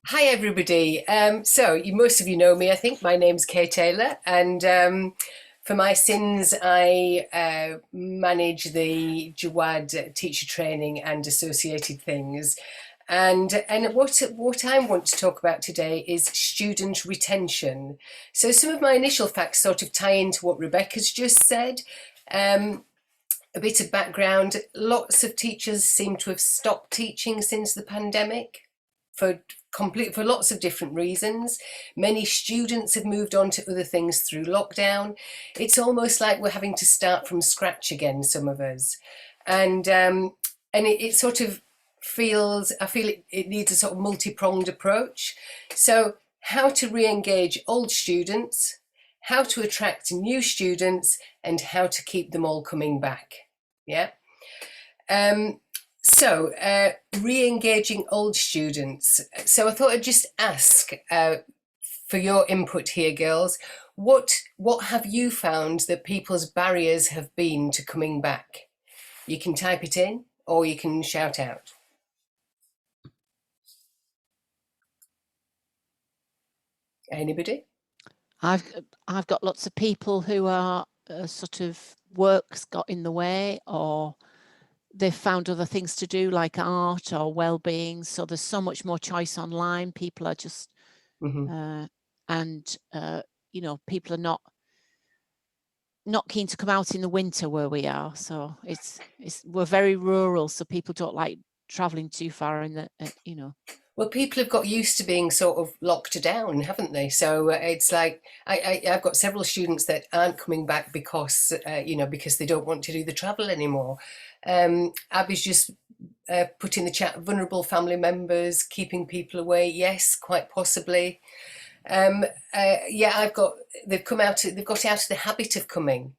Hi, everybody. So, most of you know me. I think my name's Kay Taylor, and for my sins, I manage the JWAAD teacher training and associated things. And what I want to talk about today is student retention. So, some of my initial facts sort of tie into what Rebecca's just said. Um, a bit of background: lots of teachers seem to have stopped teaching since the pandemic for for lots of different reasons. Many students have moved on to other things through lockdown. It's almost like we're having to start from scratch again, some of us. And it sort of I feel it needs a sort of multi-pronged approach. So how to re-engage old students, how to attract new students, and how to keep them all coming back. Yeah. Um, re-engaging old students. So I thought I'd just ask for your input here, girls. What have you found that people's barriers have been to coming back? You can type it in or you can shout out. Anybody? I've I've got lots of people who are sort of work's got in the way, or they've found other things to do like art or well-being. So there's so much more choice online. People are just and people are not keen to come out in the winter where we are. So we're very rural, so people don't like traveling too far in the. Well, people have got used to being sort of locked down, haven't they? So it's like I've got several students that aren't coming back because they don't want to do the travel anymore. Abby's just put in the chat, vulnerable family members keeping people away. Yes, quite possibly. Yeah, they've got out of the habit of coming,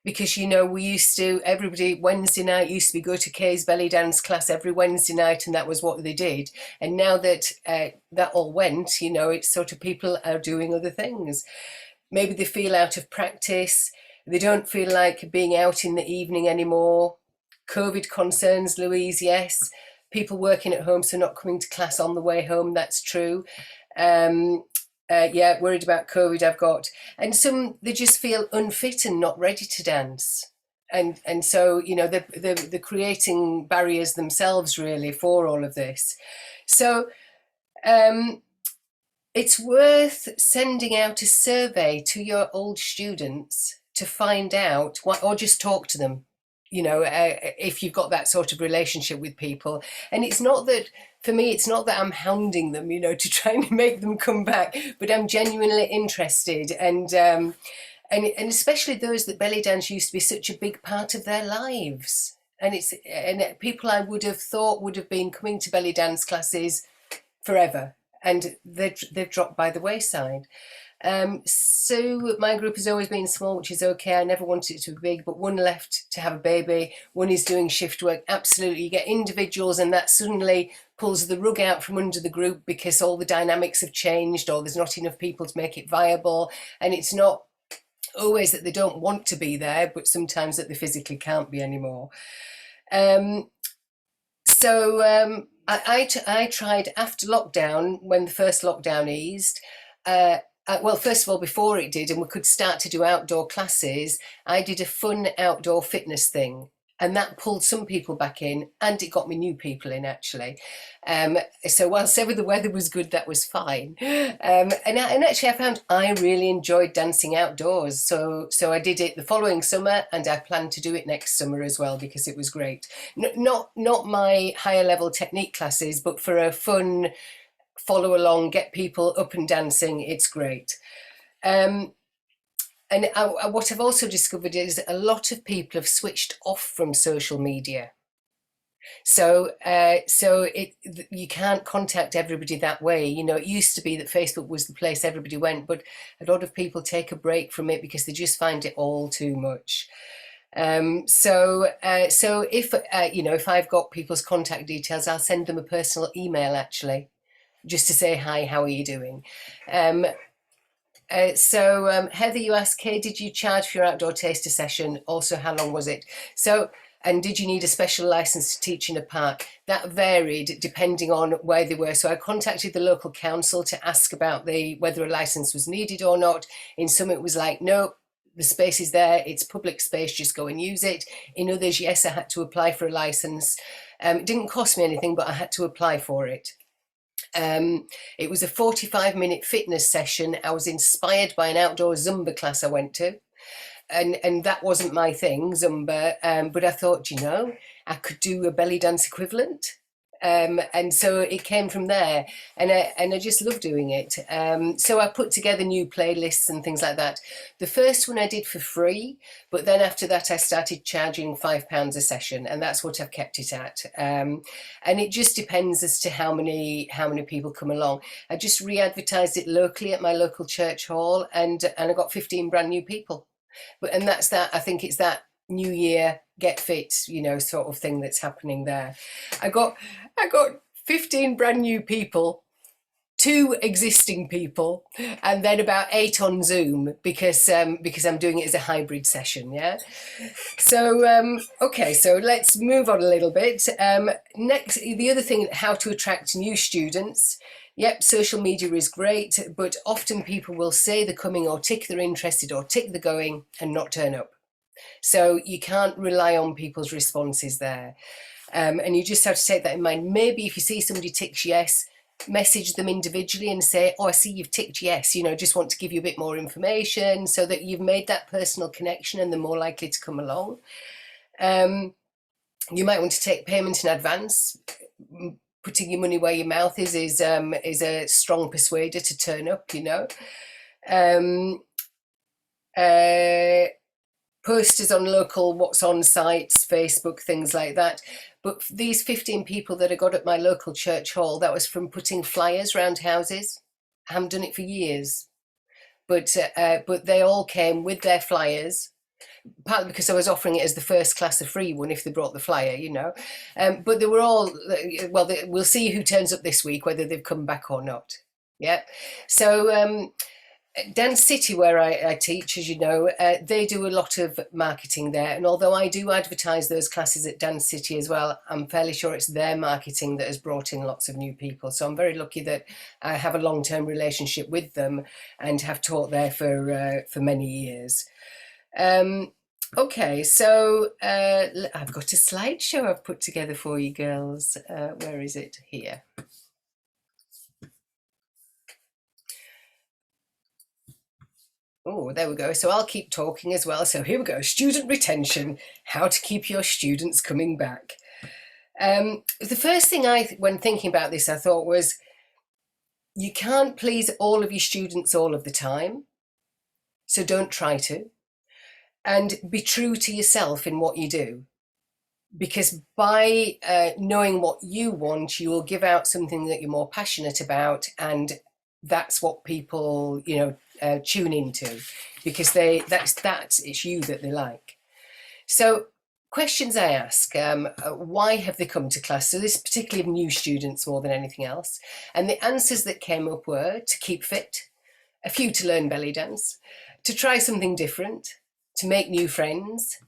because we used to, everybody Wednesday night used to be go to Kay's belly dance class every Wednesday night, and that was what they did. And now that that all went, it's sort of people are doing other things. Maybe they feel out of practice. They don't feel like being out in the evening anymore. COVID concerns, Louise, yes. People working at home, so not coming to class on the way home, that's true. Yeah, worried about COVID, I've got. And some, they just feel unfit and not ready to dance. And so, they're creating barriers themselves, really, for all of this. So it's worth sending out a survey to your old students to find out what, or just talk to them, if you've got that sort of relationship with people. And it's not that, for me, it's not that I'm hounding them, to try and make them come back, but I'm genuinely interested. And especially those that belly dance used to be such a big part of their lives. And people I would have thought would have been coming to belly dance classes forever, and they've dropped by the wayside. So my group has always been small, which is okay. I never wanted it to be big, but one left to have a baby. One is doing shift work. Absolutely. You get individuals, and that suddenly pulls the rug out from under the group because all the dynamics have changed, or there's not enough people to make it viable. And it's not always that they don't want to be there, but sometimes that they physically can't be anymore. I tried after lockdown, when the first lockdown eased. Well, first of all, before it did, and we could start to do outdoor classes, I did a fun outdoor fitness thing, and that pulled some people back in, and it got me new people in, actually. So whilst ever the weather was good, that was fine. And actually, I found I really enjoyed dancing outdoors. So I did it the following summer, and I plan to do it next summer as well, because it was great. Not my higher level technique classes, but for a fun follow along, get people up and dancing, it's great. What I've also discovered is a lot of people have switched off from social media. So you can't contact everybody that way. It used to be that Facebook was the place everybody went, but a lot of people take a break from it because they just find it all too much. So if I've got people's contact details, I'll send them a personal email, actually, just to say, hi, how are you doing? Heather, you asked, Kay, did you charge for your outdoor taster session? Also, how long was it? So And did you need a special license to teach in a park? That varied depending on where they were. So I contacted the local council to ask about whether a license was needed or not. In some it was like, no, the space is there, it's public space, just go and use it. In others, yes, I had to apply for a license. It didn't cost me anything, but I had to apply for it. It was a 45-minute fitness session. I was inspired by an outdoor Zumba class I went to. And that wasn't my thing, Zumba, but I thought, I could do a belly dance equivalent. And so it came from there, and I just love doing it. So I put together new playlists and things like that. The first one I did for free, but then after that I started charging £5 a session, and that's what I've kept it at. And it just depends as to how many people come along. I just re-advertised it locally at my local church hall, and I got 15 brand new people. And that's that. I think it's that new year get fit, sort of thing that's happening there. I got 15 brand new people, 2 existing people, and then about 8 on Zoom because I'm doing it as a hybrid session. Yeah. So okay, so let's move on a little bit. Next, the other thing, how to attract new students. Yep, social media is great, but often people will say they're coming or tick they're interested or tick they're going and not turn up. So you can't rely on people's responses there. And you just have to take that in mind. Maybe if you see somebody ticks yes, message them individually and say, oh, I see you've ticked yes, just want to give you a bit more information, so that you've made that personal connection and they're more likely to come along. You might want to take payment in advance. Putting your money where your mouth is a strong persuader to turn up, posters on local what's on sites, Facebook, things like that. But these 15 people that I got at my local church hall, that was from putting flyers around houses. I haven't done it for years, but they all came with their flyers, partly because I was offering it as the first class, a free one if they brought the flyer, but they were all, well, we'll see who turns up this week, whether they've come back or not. Yeah. So Dance City, where I teach, as you know, they do a lot of marketing there. And although I do advertise those classes at Dance City as well, I'm fairly sure it's their marketing that has brought in lots of new people. So I'm very lucky that I have a long-term relationship with them and have taught there for many years. Okay, so I've got a slideshow I've put together for you girls. Where is it? Here. Oh, there we go. So I'll keep talking as well. So here we go. Student retention, how to keep your students coming back. The first thing when thinking about this, I thought was, you can't please all of your students all of the time. So don't try to. And be true to yourself in what you do. Because by knowing what you want, you will give out something that you're more passionate about, and that's what people, tune into, because it's you that they like. So questions I ask, why have they come to class? So this particularly of new students more than anything else. And the answers that came up were to keep fit, a few to learn belly dance, to try something different, to make new friends,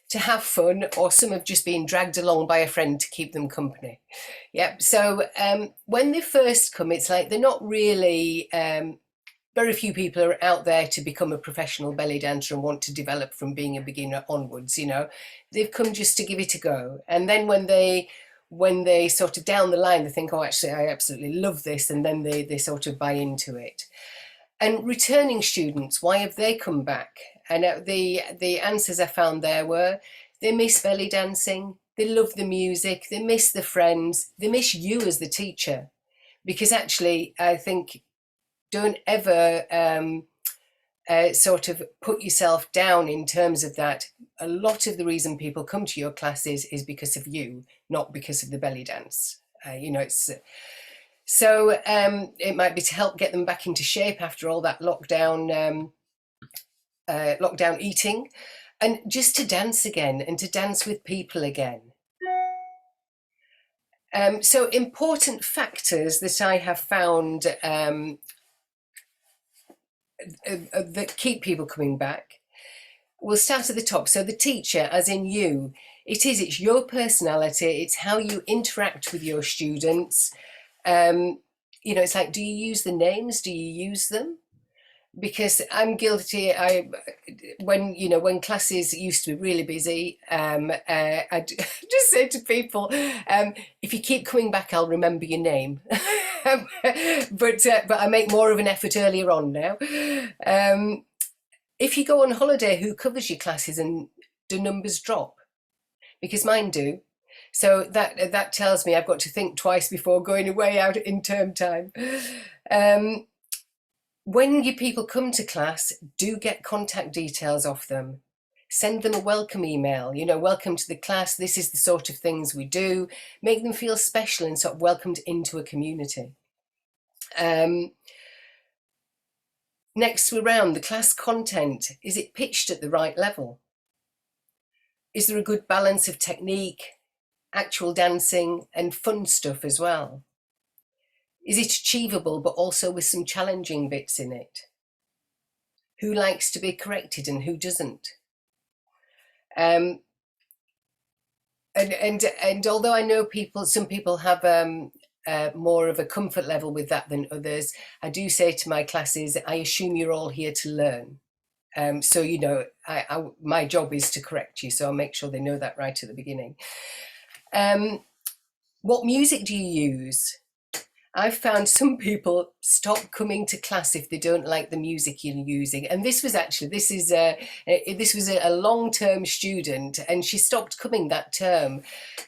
to have fun, or some have just been dragged along by a friend to keep them company. Yep. So when they first come, it's like they're not really, very few people are out there to become a professional belly dancer and want to develop from being a beginner onwards, They've come just to give it a go. And then when they sort of down the line, they think, oh, actually, I absolutely love this. And then they sort of buy into it. And returning students, why have they come back? And the answers I found there were, they miss belly dancing, they love the music, they miss the friends, they miss you as the teacher. Because actually, I think, don't ever sort of put yourself down in terms of that. A lot of the reason people come to your classes is because of you, not because of the belly dance. It's... So it might be to help get them back into shape after all that lockdown eating, and just to dance again and to dance with people again. So important factors that I have found that keep people coming back. We'll start at the top. So the teacher, as in you, it's your personality, it's how you interact with your students. It's like, do you use the names? Do you use them? Because I'm guilty. When classes used to be really busy, I'd just say to people, if you keep coming back, I'll remember your name. But I make more of an effort earlier on now. If you go on holiday, who covers your classes, and do numbers drop? Because mine do. So that tells me I've got to think twice before going away out in term time. When your people come to class, do get contact details off them. Send them a welcome email, welcome to the class. This is the sort of things we do. Make them feel special and sort of welcomed into a community. Next around, the class content, is it pitched at the right level? Is there a good balance of technique, actual dancing, and fun stuff as well? Is it achievable, but also with some challenging bits in it? Who likes to be corrected and who doesn't? And although I know some people have more of a comfort level with that than others, I do say to my classes, I assume you're all here to learn. So my job is to correct you, so I'll make sure they know that right at the beginning. What music do you use? I've found some people stop coming to class if they don't like the music you're using. And this was a long-term student, and she stopped coming that term.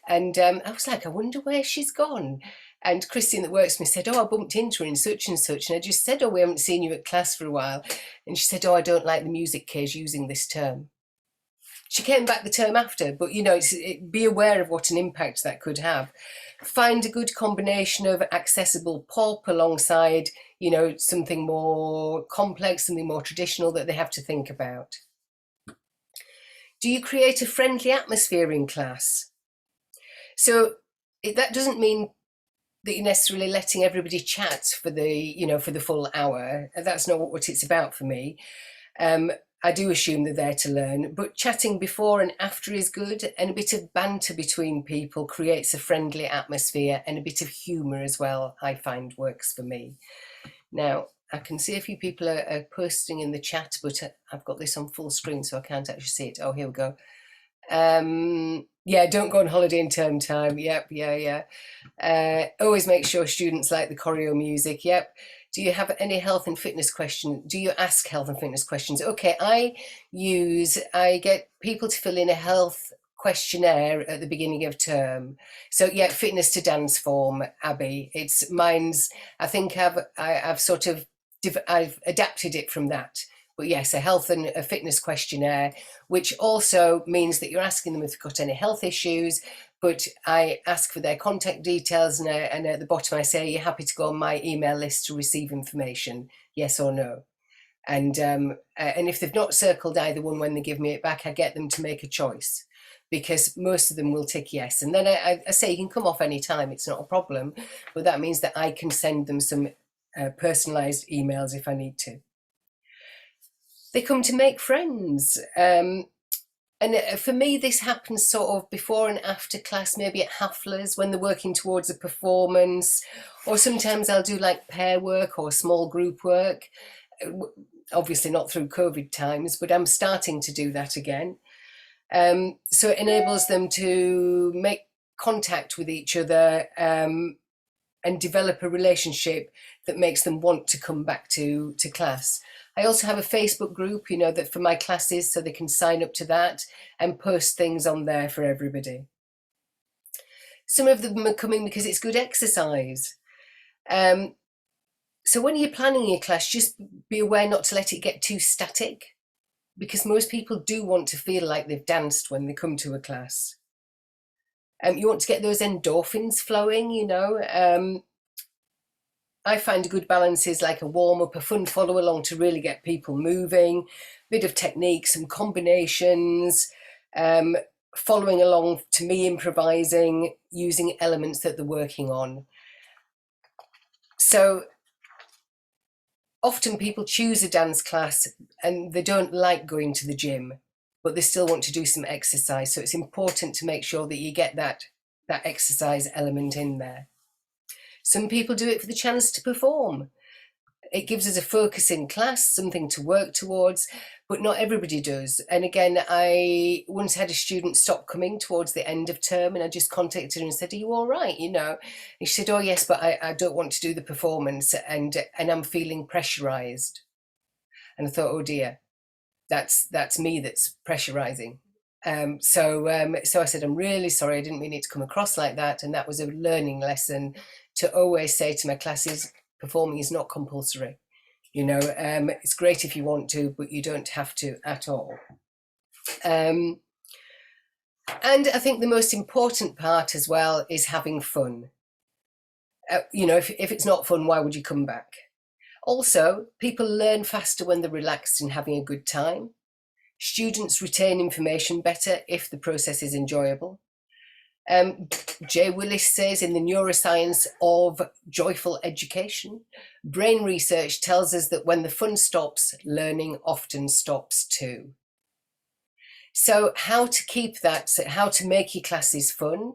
And I was like, I wonder where she's gone. And Christine that works with me said, oh, I bumped into her in such and such. And I just said, oh, we haven't seen you at class for a while. And she said, oh, I don't like the music Kay's using this term. She came back the term after, but be aware of what an impact that could have. Find a good combination of accessible pop alongside, something more complex, something more traditional that they have to think about. Do you create a friendly atmosphere in class? So that doesn't mean that you're necessarily letting everybody chat for the full hour. That's not what it's about for me. I do assume they're there to learn, but chatting before and after is good, and a bit of banter between people creates a friendly atmosphere, and a bit of humour as well, I find works for me. Now, I can see a few people are posting in the chat, but I've got this on full screen, so I can't actually see it. Oh, here we go. Yeah, don't go on holiday in term time. Yep, yeah. Always make sure students like the choreo music. Yep. Do you have any health and fitness questions? Do you ask health and fitness questions? Okay, I get people to fill in a health questionnaire at the beginning of term. So yeah, fitness to dance form, Abby. Mine's, I think I've adapted it from that. But yes, a health and a fitness questionnaire, which also means that you're asking them if they've got any health issues, but I ask for their contact details, and at the bottom I say, are you happy to go on my email list to receive information, yes or no? And if they've not circled either one when they give me it back, I get them to make a choice, because most of them will tick yes. And then I say you can come off any time, it's not a problem, but that means that I can send them some personalised emails if I need to. They come to make friends. And for me, this happens sort of before and after class, maybe at haflas when they're working towards a performance, or sometimes I'll do like pair work or small group work. Obviously not through COVID times, but I'm starting to do that again. So it enables them to make contact with each other and develop a relationship that makes them want to come back to class. I also have a Facebook group, that for my classes, so they can sign up to that and post things on there for everybody. Some of them are coming because it's good exercise. So when you're planning your class, just be aware not to let it get too static, because most people do want to feel like they've danced when they come to a class. You want to get those endorphins flowing, I find a good balance is like a warm-up, a fun follow-along to really get people moving, a bit of technique, some combinations, following along to me improvising, using elements that they're working on. So often people choose a dance class and they don't like going to the gym, but they still want to do some exercise. So it's important to make sure that you get that exercise element in there. Some people do it for the chance to perform. It gives us a focus in class, something to work towards, but not everybody does. And again, I once had a student stop coming towards the end of term, and I just contacted her and said, "Are you all right? You know?" And she said, "Oh yes, but I don't want to do the performance, and I'm feeling pressurized." And I thought, "Oh dear, that's me that's pressurizing." So I said, "I'm really sorry, I didn't mean it to come across like that." And that was a learning lesson, to always say to my classes, performing is not compulsory. You know, it's great if you want to, but you don't have to at all. And I think the most important part as well is having fun. You know, if it's not fun, why would you come back? Also, people learn faster when they're relaxed and having a good time. Students retain information better if the process is enjoyable. Jay Willis says in the neuroscience of joyful education, brain research tells us that when the fun stops, learning often stops too. So how to keep that, how to make your classes fun?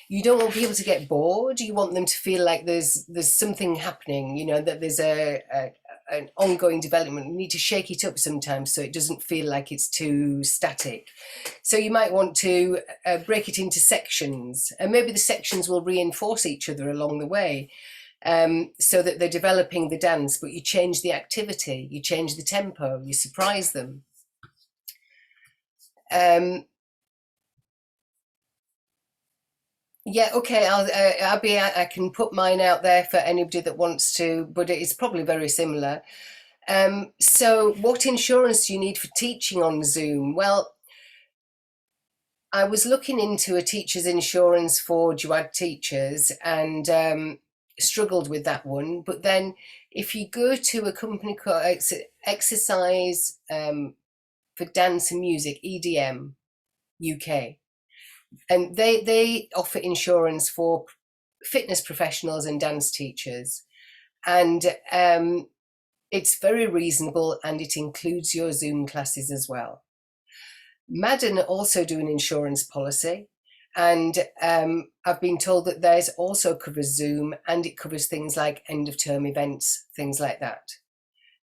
You don't want people to get bored. You want them to feel like there's something happening, you know, that there's an ongoing development. We need to shake it up sometimes so it doesn't feel like it's too static. So you might want to break it into sections, and maybe the sections will reinforce each other along the way, so that they're developing the dance, but you change the activity, you change the tempo, you surprise them. Yeah, okay, Abby, I can put mine out there for anybody that wants to, but it is probably very similar. So what insurance do you need for teaching on Zoom? Well, I was looking into a teacher's insurance for JWAAD teachers, and struggled with that one. But then if you go to a company called Exercise for Dance and Music, EDM UK, and they offer insurance for fitness professionals and dance teachers, and it's very reasonable, and it includes your Zoom classes as well. Madden also do an insurance policy, and I've been told that theirs also covers Zoom, and it covers things like end of term events, things like that.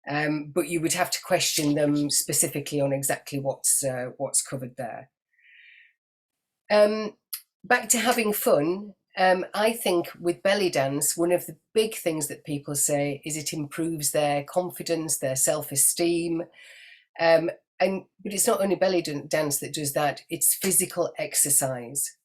But you would have to question them specifically on exactly what's covered there. Back to having fun. I think with belly dance, one of the big things that people say is it improves their confidence, their self-esteem. But it's not only belly dance that does that, it's physical exercise.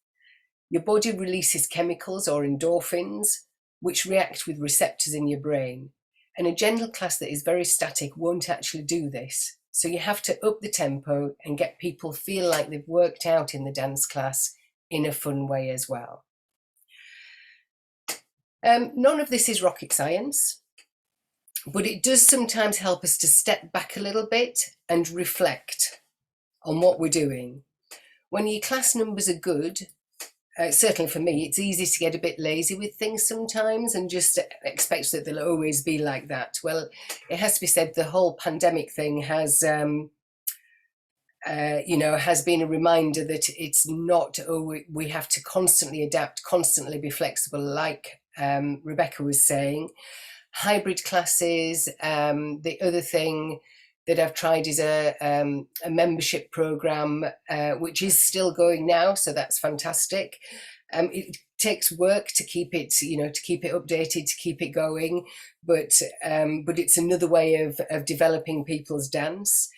Your body releases chemicals or endorphins, which react with receptors in your brain. And a gentle class that is very static won't actually do this. So you have to up the tempo and get people feel like they've worked out in the dance class in a fun way as well. None of this is rocket science, but it does sometimes help us to step back a little bit and reflect on what we're doing. When your class numbers are good, certainly for me, it's easy to get a bit lazy with things sometimes and just expect that they'll always be like that. Well, it has to be said, the whole pandemic thing has has been a reminder that it's not, we have to constantly adapt, constantly be flexible, like Rebecca was saying. Hybrid classes, the other thing that I've tried is a membership program, which is still going now, so that's fantastic. It takes work to keep it, to keep it updated, to keep it going, but it's another way of developing people's dance.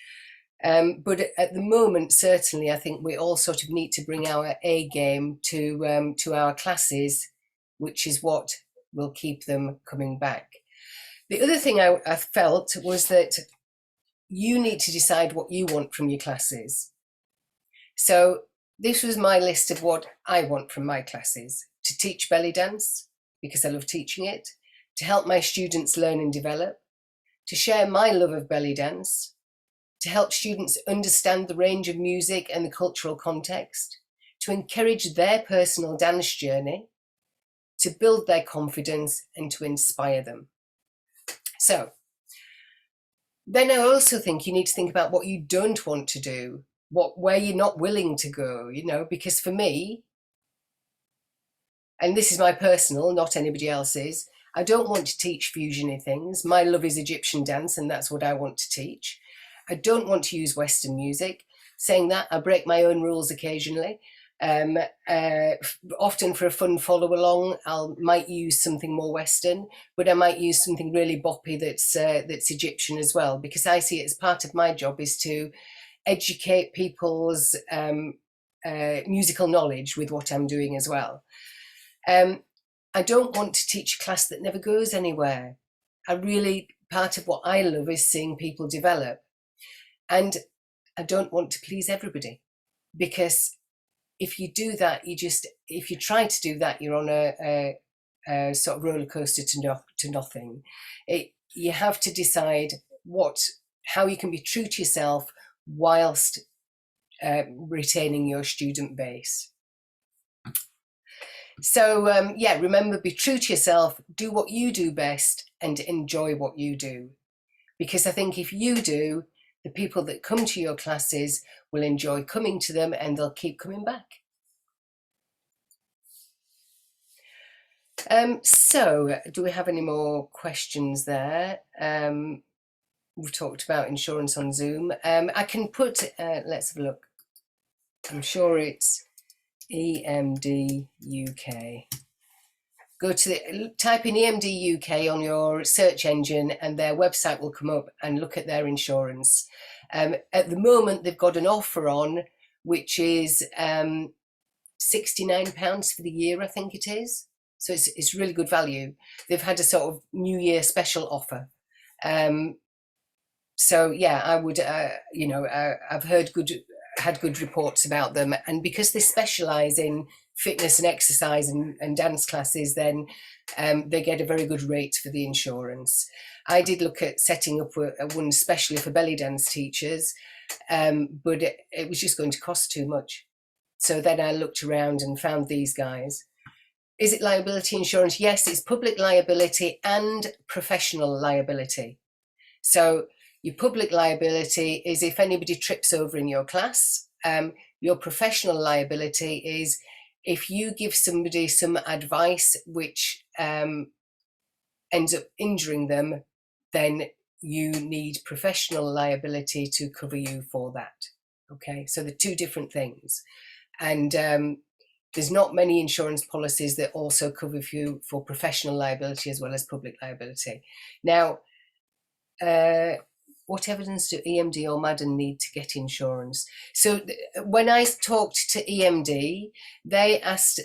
But at the moment, certainly, I think we all sort of need to bring our A game to our classes, which is what will keep them coming back. The other thing I felt was that you need to decide what you want from your classes. So this was my list of what I want from my classes: to teach belly dance, because I love teaching it, to help my students learn and develop, to share my love of belly dance, to help students understand the range of music and the cultural context, to encourage their personal dance journey, to build their confidence, and to inspire them. So then I also think you need to think about what you don't want to do. where you're not willing to go, you know, because for me, and this is my personal, not anybody else's, I don't want to teach fusiony things. My love is Egyptian dance, and that's what I want to teach. I don't want to use Western music. Saying that, I break my own rules occasionally. Um, Often for a fun follow along, I might use something more Western, but I might use something really boppy that's Egyptian as well, because I see it as part of my job is to educate people's musical knowledge with what I'm doing as well. I don't want to teach a class that never goes anywhere. Part of what I love is seeing people develop. And I don't want to please everybody, because if you do that, if you try to do that, you're on a sort of roller coaster to nothing. You have to decide how you can be true to yourself whilst retaining your student base. So remember, be true to yourself, do what you do best, and enjoy what you do. Because I think if you do, the people that come to your classes will enjoy coming to them, and they'll keep coming back. So do we have any more questions there? We've talked about insurance on Zoom. I can put, let's have a look. I'm sure it's EMD UK. Type in EMD UK on your search engine, and their website will come up, and look at their insurance. At the moment, they've got an offer on, which is £69 for the year, I think it is. So it's really good value. They've had a sort of New Year special offer. So yeah, I would, I've had good reports about them, and because they specialise in fitness and exercise and dance classes, then they get a very good rate for the insurance. I did look at setting up one especially for belly dance teachers, but it was just going to cost too much. So then I looked around and found these guys. Is it liability insurance? Yes, it's public liability and professional liability. So your public liability is if anybody trips over in your class. Your professional liability is if you give somebody some advice which ends up injuring them, then you need professional liability to cover you for that. Okay, so they're two different things. And there's not many insurance policies that also cover you for professional liability as well as public liability. Now, what evidence do EMD or Madden need to get insurance? So when I talked to EMD, they asked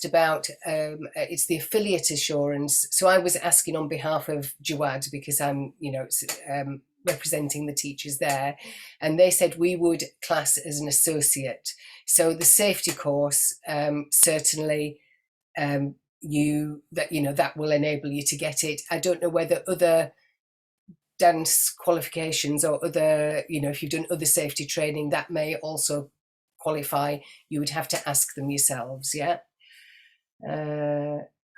about it's the affiliate assurance. So I was asking on behalf of JWAAD, because I'm representing the teachers there, and they said we would class as an associate. So the safety course certainly that will enable you to get it. I don't know whether other dance qualifications or other, if you've done other safety training, that may also qualify. You would have to ask them yourselves. Yeah.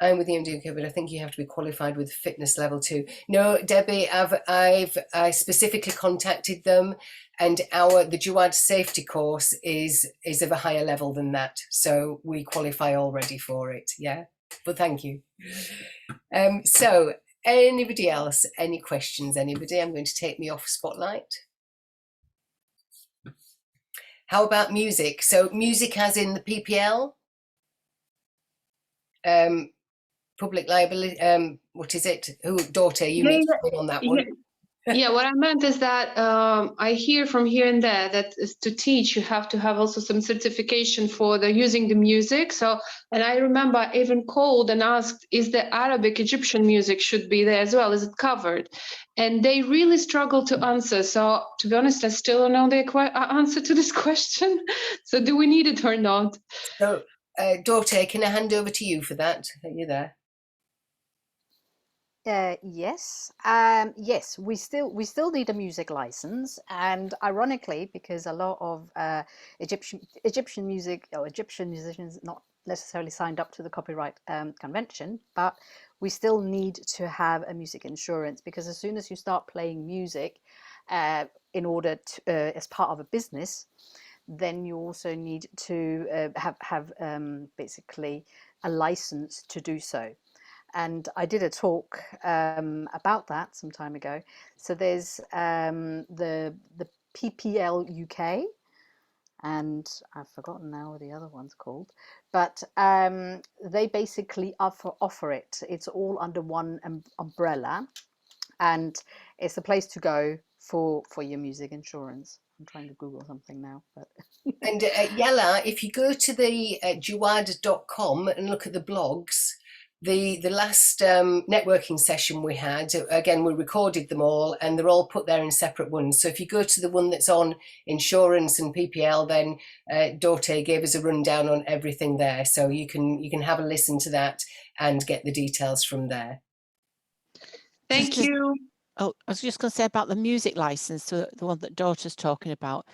I'm with the MD, but I think you have to be qualified with fitness level 2. No, Debbie, I specifically contacted them, and the JWAAD safety course is of a higher level than that, so we qualify already for it. Yeah, but thank you. So anybody else, any questions? Anybody? I'm going to take me off spotlight. How about music? So music as in the PPL? Public liability, what is it? Daughter, you need to come on that one. Yeah, what I meant is that I hear from here and there that to teach you have to have also some certification for using the music. So, and I remember I even called and asked, is the Arabic Egyptian music should be there as well? Is it covered? And they really struggle to answer. So to be honest, I still don't know the answer to this question. So do we need it or not? So Daughter, can I hand over to you for that? Are you there? Yes. Yes, we still need a music license, and ironically, because a lot of Egyptian music or Egyptian musicians not necessarily signed up to the copyright convention, but we still need to have a music insurance, because as soon as you start playing music, in order to, as part of a business, then you also need to have basically a license to do so. And I did a talk about that some time ago. So there's the PPL UK, and I've forgotten now what the other one's called, but they basically offer it. It's all under one umbrella, and it's the place to go for your music insurance. I'm trying to Google something now, but And Yella, if you go to the JWAAD.com and look at the blogs, the last networking session we had, again, we recorded them all and they're all put there in separate ones. So if you go to the one that's on insurance and PPL, then Dorte gave us a rundown on everything there. So you can have a listen to that and get the details from there. Thank you. Oh, I was just going to say about the music license, the one that Dorte's talking about.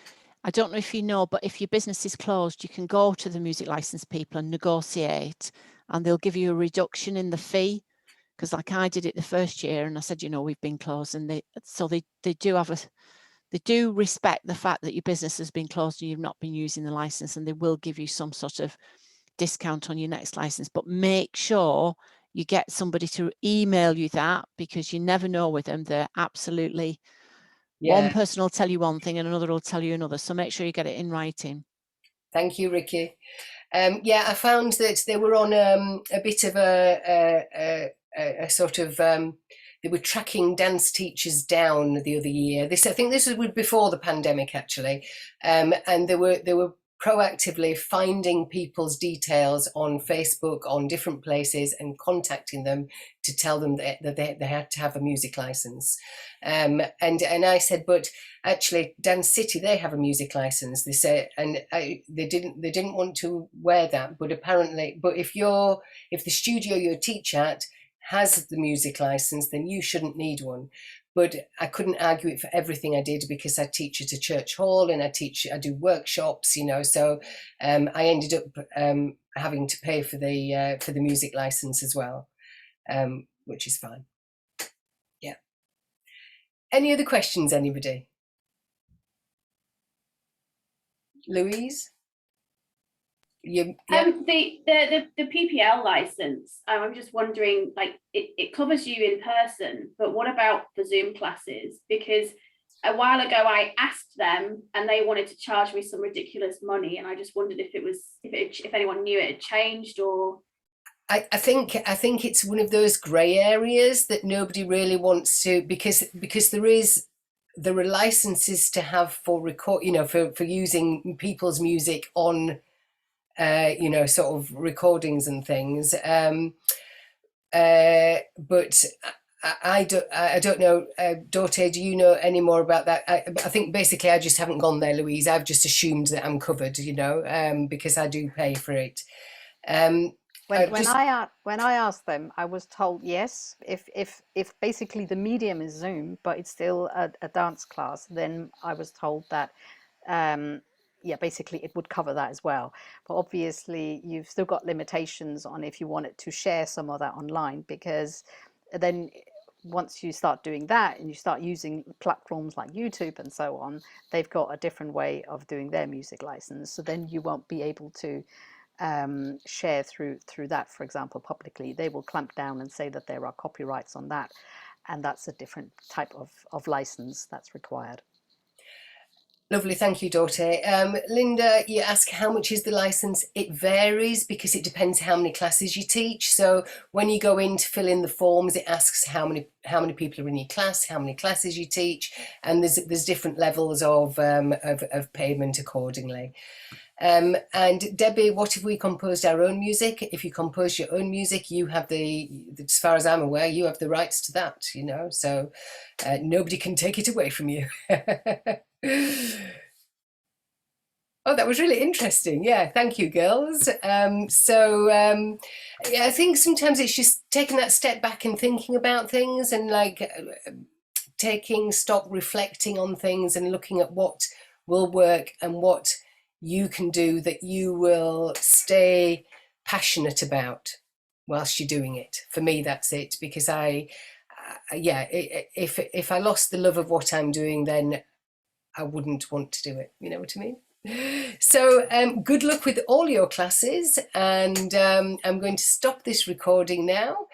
I don't know if you know, but if your business is closed, you can go to the music license people and negotiate, and they'll give you a reduction in the fee. Because like I did it the first year, and I said, you know, we've been closed, and they do respect the fact that your business has been closed and you've not been using the license, and they will give you some sort of discount on your next license. But make sure you get somebody to email you that, because you never know with them. They're absolutely, one person will tell you one thing and another will tell you another. So make sure you get it in writing. Thank you, Ricky. Yeah, I found that they were on a bit of a sort of, they were tracking dance teachers down the other year. I think this was before the pandemic, actually, and they were proactively finding people's details on Facebook, on different places, and contacting them to tell them that they had to have a music license. And I said, but actually, Dance City, they have a music license. They said, and they didn't want to wear that, but apparently, but if the studio you teach at has the music license, then you shouldn't need one. But I couldn't argue it for everything I did, because I teach at a church hall and I do workshops, you know. So I ended up having to pay for the music license as well, which is fine. Yeah. Any other questions, anybody? Louise? The PPL license, I'm just wondering, like, it covers you in person, but what about the Zoom classes? Because a while ago I asked them and they wanted to charge me some ridiculous money, and I just wondered if anyone knew it had changed. Or I think it's one of those grey areas that nobody really wants to, because there are licenses to have for record, you know, for using people's music on you know, sort of recordings and things, but I don't know, Dorte, do you know any more about that? I think basically I just haven't gone there, Louise. I've just assumed that I'm covered, you know, because I do pay for it. When I asked them, I was told yes. If basically the medium is Zoom, but it's still a dance class, then I was told that yeah, basically it would cover that as well. But obviously you've still got limitations on if you wanted to share some of that online, because then once you start doing that and you start using platforms like YouTube and so on, they've got a different way of doing their music license. So then you won't be able to share through that, for example, publicly. They will clamp down and say that there are copyrights on that, and that's a different type of license that's required. Lovely, thank you, Dorte. Linda, you ask how much is the license? It varies because it depends how many classes you teach. So when you go in to fill in the forms, it asks how many people are in your class, how many classes you teach, and there's different levels of payment accordingly. And Debbie, what if we composed our own music? If you compose your own music, you have as far as I'm aware, you have the rights to that, you know, so nobody can take it away from you. Oh, that was really interesting. Yeah, thank you, girls. Yeah, I think sometimes it's just taking that step back and thinking about things, and like taking stock, reflecting on things and looking at what will work and what you can do that you will stay passionate about whilst you're doing it. For me, that's it, because yeah, if I lost the love of what I'm doing, then I wouldn't want to do it. You know what I mean? So good luck with all your classes, and I'm going to stop this recording now.